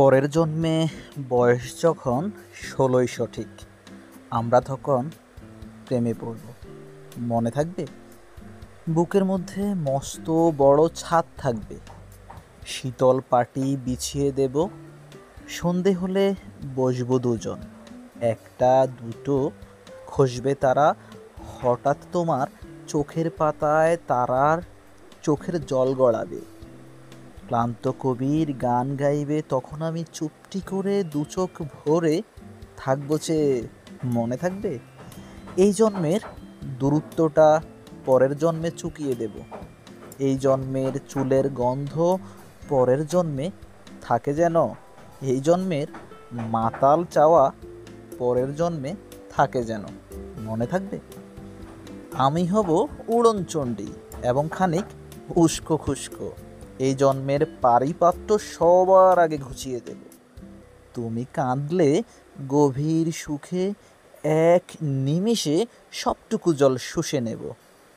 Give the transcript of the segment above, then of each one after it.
পরের জন্মে বয়স যখন ১৬ই সঠিক, আমরা তখন প্রেমে পড়ব। মনে থাকবে? বুকের মধ্যে মস্ত বড় ছাদ থাকবে, শীতল পাটি বিছিয়ে দেব, সন্ধে হলে বসবো দুজন, একটা দুটো খসবে তারা, হঠাৎ তোমার চোখের পাতায় তারার চোখের জল গড়াবে। ক্লান্ত কবির গান গাইবে, তখন আমি চুপটি করে দু চোখ ভরে থাকবো চেয়ে। মনে থাকবে? এই জন্মের দূরত্বটা পরের জন্মে চুকিয়ে দেব। এই জন্মের চুলের গন্ধ পরের জন্মে থাকে যেন। এই জন্মের মাতাল চাওয়া পরের জন্মে থাকে যেন। মনে থাকবে? আমি হব উড়নচণ্ডী এবং খানিক উস্কো খুস্কো। এই জন্মের পারিপাট্য সবার আগে ঘুচিয়ে দেব। তুমি কাঁদলে গভীর সুখে এক নিমিষে সবটুকু জল শুষে নেব।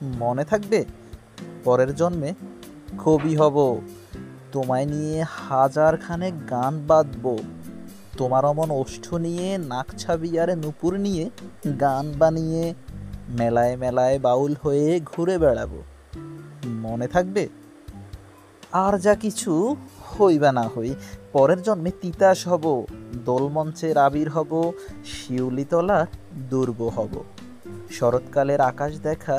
মনে থাকবে? পরের জন্মে কবি হব, তোমায় নিয়ে হাজারখানেক গান বাঁধব। তোমার অমন ওষ্ঠ নিয়ে, নাকছাবিয়ারে নুপুর নিয়ে গান বানিয়ে মেলায় মেলায় বাউল হয়ে ঘুরে বেড়াবো। মনে থাকবে? আর যা কিছু হই বা না হই, পরের জন্মে তিতাস হব, দোলমঞ্চের আবির হব, শিউলিতলার দুর্গ হব, শরৎকালের আকাশ দেখা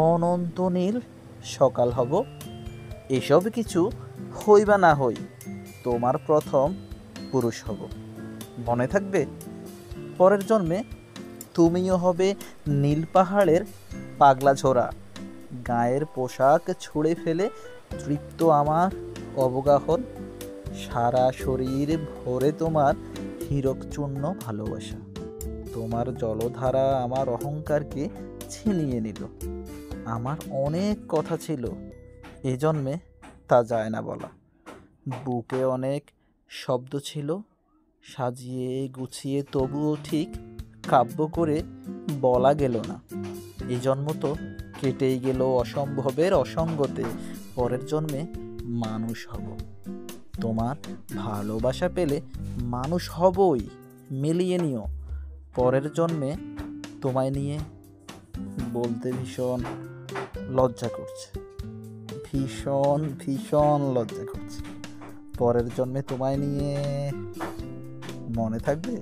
অনন্ত নীল সকাল হব। এসব কিছু হই বা না হই, তোমার প্রথম পুরুষ হব। মনে থাকবে? পরের জন্মে তুমিও হবে নীল পাহাড়ের পাগলা ঝোড়া, গায়ের পোশাক ছুঁড়ে ফেলে তৃপ্ত আমার অবগাহন, সারা শরীর ভরে তোমার হীরকচূর্ণ ভালোবাসা। তোমার জলধারা আমার অহংকারকে ছিনিয়ে নিল। আমার অনেক কথা ছিল, এ জন্মে তা যায় না বলা। বুকে অনেক শব্দ ছিল, সাজিয়ে গুছিয়ে তবুও ঠিক কাব্য করে বলা গেল না। এই জন্ম তো কেটেই গেল অসম্ভবের অসঙ্গতে। পরের জন্মে মানুষ হব। তোমার ভালোবাসা পেলে মানুষ হবই, মিলিয়ে নিও। পরের জন্মে তোমায় নিয়ে বলতে ভীষণ লজ্জা করছে, ভীষণ ভীষণ লজ্জা করছে। পরের জন্মে তোমায় নিয়ে। মনে থাকবে?